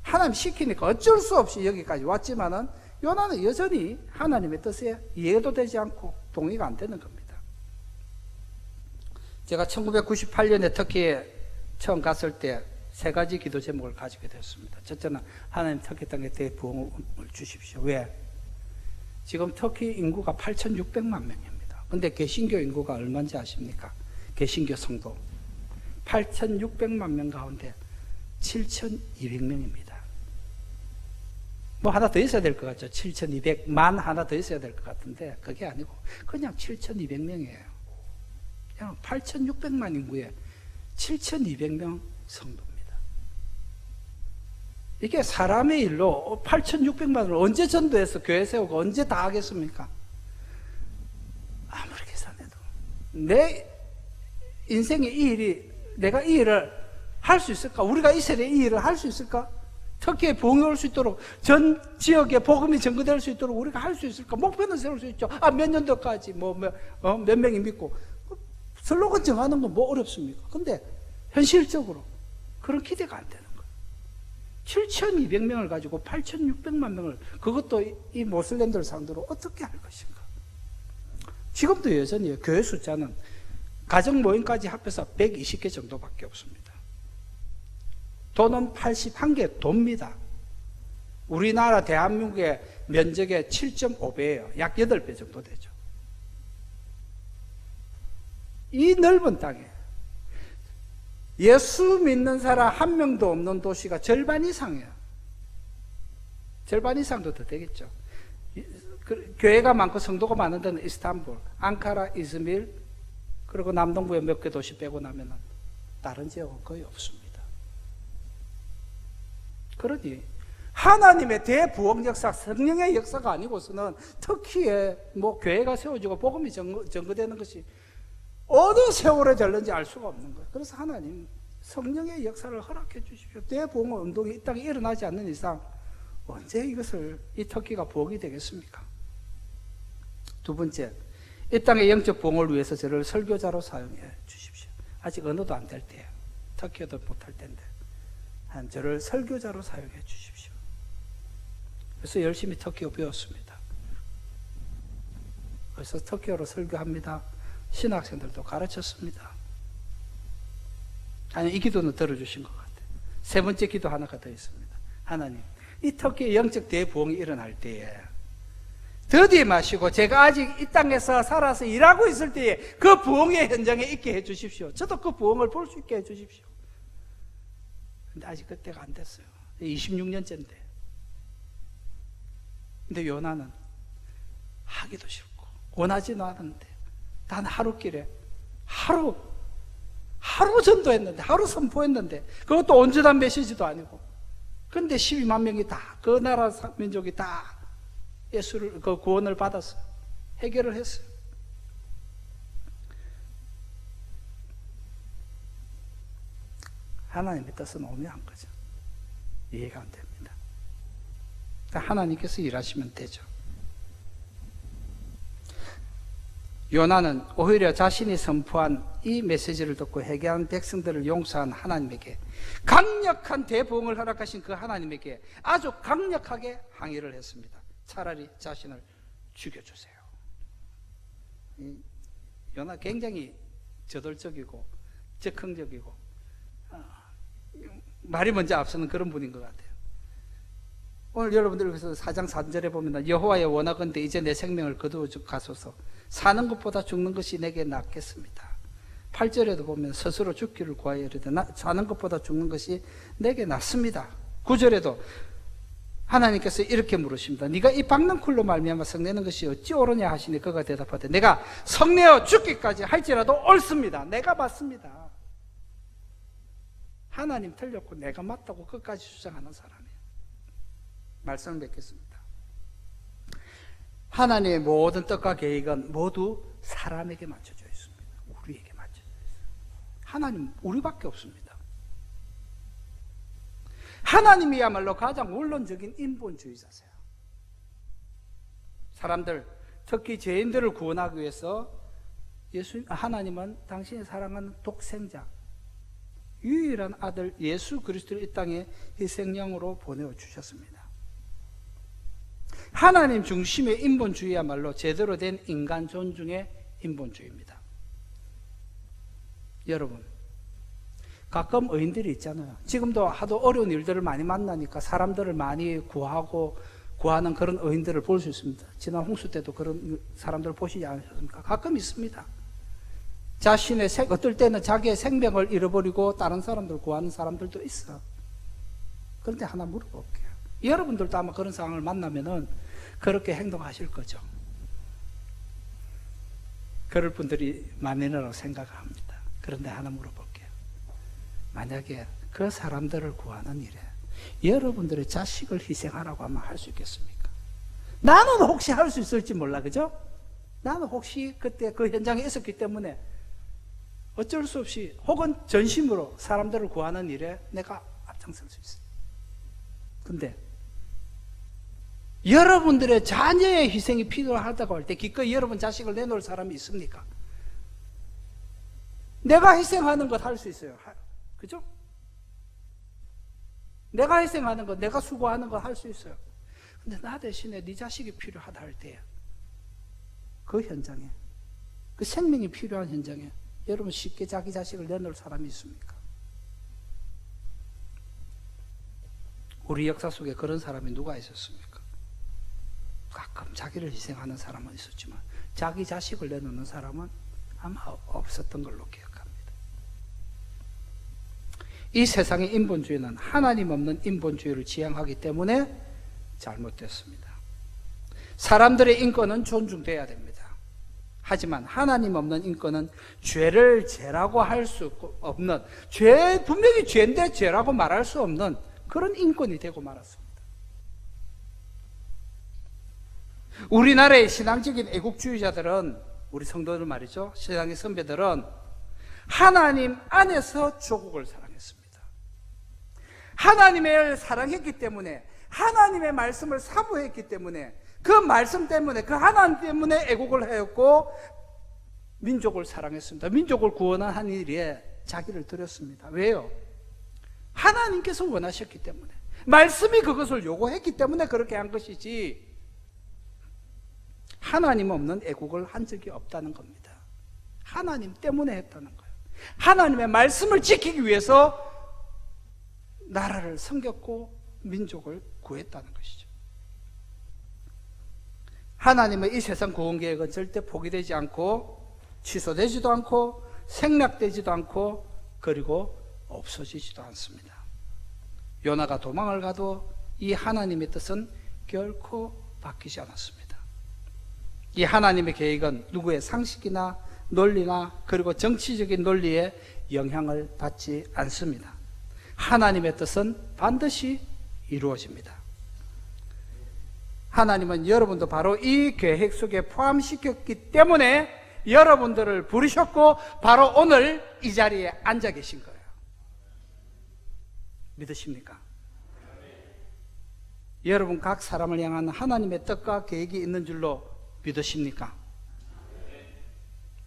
하나님 시키니까 어쩔 수 없이 여기까지 왔지만은 요나는 여전히 하나님의 뜻에 이해도 되지 않고 동의가 안 되는 겁니다. 제가 1998년에 터키에 처음 갔을 때 3가지 기도 제목을 가지게 되었습니다. 첫째는 하나님 터키 땅에 대부흥을 주십시오. 왜? 지금 터키 인구가 8,600만 명입니다. 근데 개신교 인구가 얼마인지 아십니까? 개신교 성도 8,600만 명 가운데 7,200명입니다. 뭐 하나 더 있어야 될 것 같죠. 7,200만 하나 더 있어야 될 것 같은데 그게 아니고 그냥 7,200명이에요. 그냥 8,600만 인구에 7,200명 성도입니다. 이게 사람의 일로 8,600만을 언제 전도해서 교회 세우고 언제 다 하겠습니까? 아무리 계산해도 내 인생의 이 일이 내가 이 일을 할 수 있을까? 우리가 이 세대에 이 일을 할 수 있을까? 터키에 부흥이 올 수 있도록 전 지역에 복음이 전거될 수 있도록 우리가 할 수 있을까? 목표는 세울 수 있죠. 몇 년도까지 몇 명이 믿고 슬로건 정하는 건 뭐 어렵습니까? 근데 현실적으로 그런 기대가 안 되는 거예요. 7,200명을 가지고 8,600만 명을 그것도 이 모슬렘들 상대로 어떻게 할 것인가? 지금도 여전히 교회 숫자는 가정 모임까지 합해서 120개 정도밖에 없습니다. 도는 81개 돕니다. 우리나라 대한민국의 면적의 7.5배예요. 약 8배 정도 되죠. 이 넓은 땅에 예수 믿는 사람 한 명도 없는 도시가 절반 이상이에요. 절반 이상도 더 되겠죠. 교회가 많고 성도가 많은 데는 이스탄불, 앙카라, 이즈밀, 그리고 남동부의 몇 개 도시 빼고 나면은 다른 지역은 거의 없습니다. 그러니 하나님의 대부흥 역사, 성령의 역사가 아니고서는 터키에 뭐 교회가 세워지고 복음이 전거되는 것이 어느 세월에 될는지 알 수가 없는 거예요. 그래서 하나님 성령의 역사를 허락해 주십시오. 대부흥 운동이 이 땅에 일어나지 않는 이상 언제 이것을 이 터키가 부흥이 되겠습니까? 두 번째, 이 땅의 영적 부흥을 위해서 저를 설교자로 사용해 주십시오. 아직 언어도 안 될 때예요. 터키어도 못할 때인데 저를 설교자로 사용해 주십시오. 그래서 열심히 터키어 배웠습니다. 그래서 터키어로 설교합니다. 신학생들도 가르쳤습니다. 아니, 이 기도는 들어주신 것 같아요. 세 번째 기도 하나가 더 있습니다. 하나님, 이 터키의 영적 대부흥이 일어날 때에 더디 마시고 제가 아직 이 땅에서 살아서 일하고 있을 때에 그 부흥의 현장에 있게 해 주십시오. 저도 그 부흥을 볼 수 있게 해 주십시오. 근데 아직 그때가 안 됐어요. 26년째인데. 근데 요나는 하기도 싫고 원하지도 않았는데 단 하루길에 하루 전도했는데, 하루 선포했는데, 그것도 온전한 메시지도 아니고, 근데 12만 명이 다, 그 나라 민족이 다 예수를, 그 구원을 받았어요. 해결을 했어요. 하나님의 뜻은 오묘한 거죠. 이해가 안 됩니다. 그러니까 하나님께서 일하시면 되죠. 요나는 오히려 자신이 선포한 이 메시지를 듣고 회개한 백성들을 용서한 하나님에게, 강력한 대부흥을 허락하신 그 하나님에게 아주 강력하게 항의를 했습니다. 차라리 자신을 죽여주세요. 요나 굉장히 저돌적이고 적극적이고 말이 먼저 앞서는 그런 분인 것 같아요. 오늘 여러분들 그래서 4장 3절에 보면 여호와의 원하건대 이제 내 생명을 거두어 가소서, 사는 것보다 죽는 것이 내게 낫겠습니다. 8절에도 보면 스스로 죽기를 구하여 이르되 사는 것보다 죽는 것이 내게 낫습니다. 9절에도 하나님께서 이렇게 물으십니다. 네가 이 박는 쿨로 말미암아 성내는 것이 어찌 옳으냐 하시니 그가 대답하되 내가 성내어 죽기까지 할지라도 옳습니다. 내가 맞습니다. 하나님 틀렸고 내가 맞다고 끝까지 주장하는 사람이에요. 말씀을 맺겠습니다. 하나님의 모든 뜻과 계획은 모두 사람에게 맞춰져 있습니다. 우리에게 맞춰져 있어요. 하나님 우리밖에 없습니다. 하나님이야말로 가장 원론적인 인본주의자세요. 사람들, 특히 죄인들을 구원하기 위해서 하나님은 당신이 사랑하는 독생자, 유일한 아들 예수 그리스도를 이 땅에 희생양으로 보내어 주셨습니다. 하나님 중심의 인본주의야말로 제대로 된 인간 존중의 인본주의입니다. 여러분, 가끔 의인들이 있잖아요. 지금도 하도 어려운 일들을 많이 만나니까 사람들을 많이 구하는 그런 의인들을 볼 수 있습니다. 지난 홍수 때도 그런 사람들을 보시지 않으셨습니까? 가끔 있습니다. 어떨 때는 자기의 생명을 잃어버리고 다른 사람들을 구하는 사람들도 있어. 그런데 하나 물어볼게요. 여러분들도 아마 그런 상황을 만나면은 그렇게 행동하실 거죠. 그럴 분들이 많으라고 생각합니다. 그런데 하나 물어볼게요. 만약에 그 사람들을 구하는 일에 여러분들의 자식을 희생하라고 하면 할 수 있겠습니까? 나는 혹시 할 수 있을지 몰라, 그죠? 나는 혹시 그때 그 현장에 있었기 때문에 어쩔 수 없이 혹은 전심으로 사람들을 구하는 일에 내가 앞장설 수 있어요. 근데 여러분들의 자녀의 희생이 필요하다고 할 때 기꺼이 여러분 자식을 내놓을 사람이 있습니까? 내가 희생하는 것 할 수 있어요. 그죠? 내가 희생하는 것, 내가 수고하는 것 할 수 있어요. 근데 나 대신에 네 자식이 필요하다 할 때 그 현장에, 그 생명이 필요한 현장에 여러분 쉽게 자기 자식을 내놓을 사람이 있습니까? 우리 역사 속에 그런 사람이 누가 있었습니까? 가끔 자기를 희생하는 사람은 있었지만 자기 자식을 내놓는 사람은 아마 없었던 걸로 기억합니다. 이 세상의 인본주의는 하나님 없는 인본주의를 지향하기 때문에 잘못됐습니다. 사람들의 인권은 존중돼야 됩니다. 하지만 하나님 없는 인권은 죄를 죄라고 할 수 없는, 분명히 죄인데 죄라고 말할 수 없는 그런 인권이 되고 말았습니다. 우리나라의 신앙적인 애국주의자들은, 우리 성도들 말이죠, 신앙의 선배들은 하나님 안에서 조국을 사랑했습니다. 하나님을 사랑했기 때문에, 하나님의 말씀을 사모했기 때문에, 그 말씀 때문에, 그 하나님 때문에 애국을 하였고 민족을 사랑했습니다. 민족을 구원한 일에 자기를 드렸습니다. 왜요? 하나님께서 원하셨기 때문에, 말씀이 그것을 요구했기 때문에 그렇게 한 것이지, 하나님 없는 애국을 한 적이 없다는 겁니다. 하나님 때문에 했다는 거예요. 하나님의 말씀을 지키기 위해서 나라를 섬겼고 민족을 구했다는 것이죠. 하나님의 이 세상 구원 계획은 절대 포기되지 않고 취소되지도 않고 생략되지도 않고 그리고 없어지지도 않습니다. 요나가 도망을 가도 이 하나님의 뜻은 결코 바뀌지 않았습니다. 이 하나님의 계획은 누구의 상식이나 논리나 그리고 정치적인 논리에 영향을 받지 않습니다. 하나님의 뜻은 반드시 이루어집니다. 하나님은 여러분도 바로 이 계획 속에 포함시켰기 때문에 여러분들을 부르셨고 바로 오늘 이 자리에 앉아 계신 거예요. 믿으십니까? 여러분 각 사람을 향한 하나님의 뜻과 계획이 있는 줄로 믿으십니까?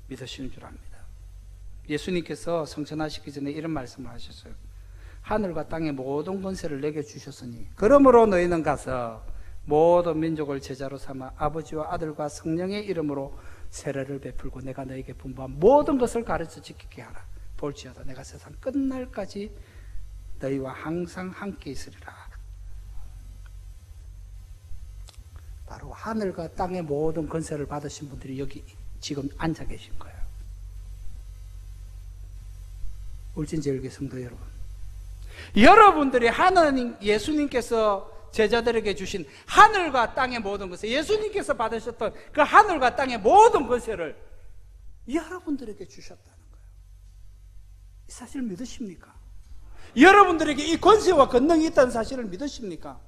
믿으시는 줄 압니다. 예수님께서 성천하시기 전에 이런 말씀을 하셨어요. 하늘과 땅의 모든 권세를 내게 주셨으니 그러므로 너희는 가서 모든 민족을 제자로 삼아 아버지와 아들과 성령의 이름으로 세례를 베풀고 내가 너에게 분부한 모든 것을 가르쳐 지키게 하라. 볼지어다 내가 세상 끝날까지 너희와 항상 함께 있으리라. 바로 하늘과 땅의 모든 권세를 받으신 분들이 여기 지금 앉아 계신 거예요. 울진제일교회 성도 여러분, 여러분들이 하나님, 예수님께서 제자들에게 주신 하늘과 땅의 모든 것을, 예수님께서 받으셨던 그 하늘과 땅의 모든 것을 여러분들에게 주셨다는 거예요. 이 사실을 믿으십니까? 여러분들에게 이 권세와 권능이 있다는 사실을 믿으십니까?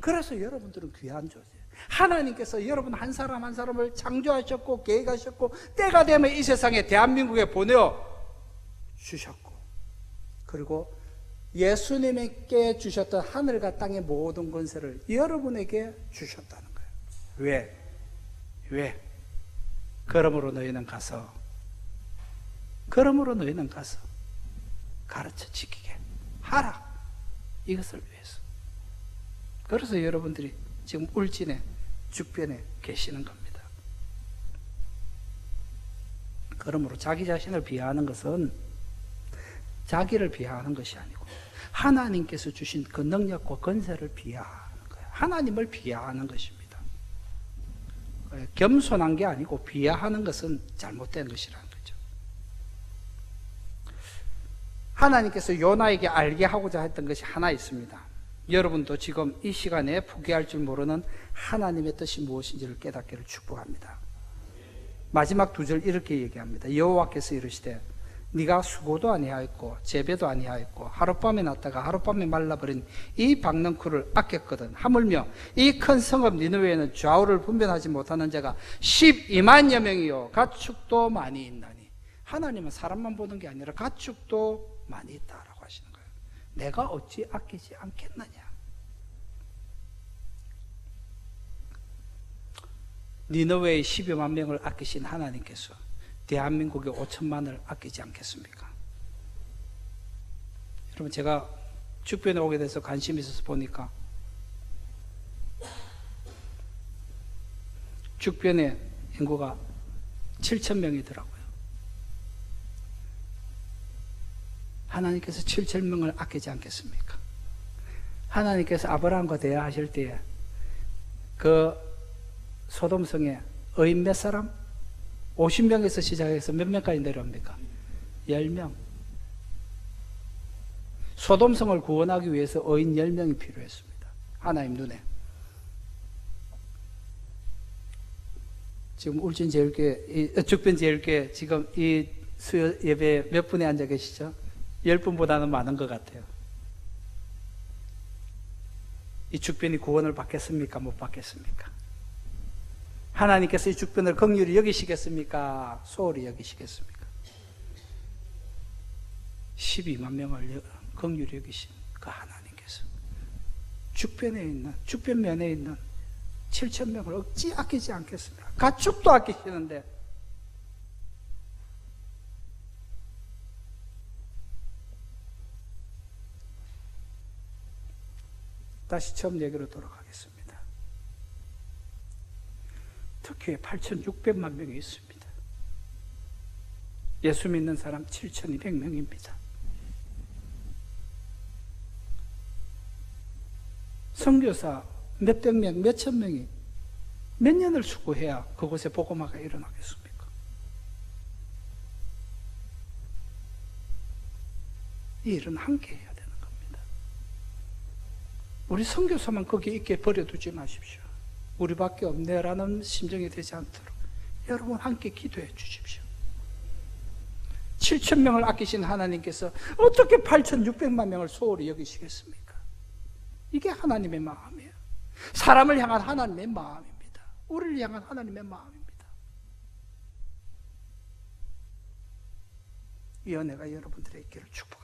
그래서 여러분들은 귀한 존재예요. 하나님께서 여러분 한 사람 한 사람을 창조하셨고 계획하셨고 때가 되면 이 세상에 대한민국에 보내어 주셨고, 그리고 예수님께 주셨던 하늘과 땅의 모든 권세를 여러분에게 주셨다는 거예요. 왜? 그러므로 너희는 가서 가르쳐 지키게 하라. 이것을 위해서. 그래서 여러분들이 지금 울진에 죽변에 계시는 겁니다. 그러므로 자기 자신을 비하하는 것은 자기를 비하하는 것이 아니고 하나님께서 주신 그 능력과 권세를 비하하는 거예요. 하나님을 비하하는 것입니다. 겸손한 게 아니고 비하하는 것은 잘못된 것이라는 거죠. 하나님께서 요나에게 알게 하고자 했던 것이 하나 있습니다. 여러분도 지금 이 시간에 포기할 줄 모르는 하나님의 뜻이 무엇인지를 깨닫기를 축복합니다. 마지막 두 절 이렇게 얘기합니다. 여호와께서 이르시되 네가 수고도 아니하였고 재배도 아니하였고 하룻밤에 났다가 하룻밤에 말라버린 이 박넝쿨을 아꼈거든. 하물며 이 큰 성읍 니느웨에는 좌우를 분별하지 못하는 자가 12만여 명이요 가축도 많이 있나니. 하나님은 사람만 보는 게 아니라 가축도 많이 있다라고 하시는 거예요. 내가 어찌 아끼지 않겠느냐. 니느웨의 12만 명을 아끼신 하나님께서 대한민국의 5천만을 아끼지 않겠습니까? 여러분, 제가 죽변에 오게 돼서 관심이 있어서 보니까 죽변의 인구가 7,000명이더라고요. 하나님께서 7,000명을 아끼지 않겠습니까? 하나님께서 아브라함과 대화하실 때에 그 소돔성에 의인 몇 사람? 50명에서 시작해서 몇 명까지 내려옵니까? 10명. 소돔성을 구원하기 위해서 어인 10명이 필요했습니다. 하나님 눈에. 지금 울진제일교회, 죽변제일교회 지금 이 수요 예배에 몇 분이 앉아 계시죠? 10분보다는 많은 것 같아요. 이 죽변이 구원을 받겠습니까? 못 받겠습니까? 하나님께서 이 죽변을 긍휼히 여기시겠습니까? 소홀히 여기시겠습니까? 12만 명을 긍휼히 여기신 그 하나님께서 죽변에 있는, 죽변면에 있는 7천 명을 어찌 아끼지 않겠습니까? 가축도 아끼시는데 다시 처음 얘기로 돌아가겠습니다. 터키에 8,600만 명이 있습니다. 예수 믿는 사람 7,200명입니다. 선교사 몇백 명, 몇천 명이 몇 년을 수고해야 그곳에 복음화가 일어나겠습니까? 이 일은 함께 해야 되는 겁니다. 우리 선교사만 거기에 있게 버려두지 마십시오. 우리밖에 없네라는 심정이 되지 않도록 여러분 함께 기도해 주십시오. 7천 명을 아끼신 하나님께서 어떻게 8,600만 명을 소홀히 여기시겠습니까? 이게 하나님의 마음이에요. 사람을 향한 하나님의 마음입니다. 우리를 향한 하나님의 마음입니다. 이 은혜가 여러분들의 있기를 축복합니다.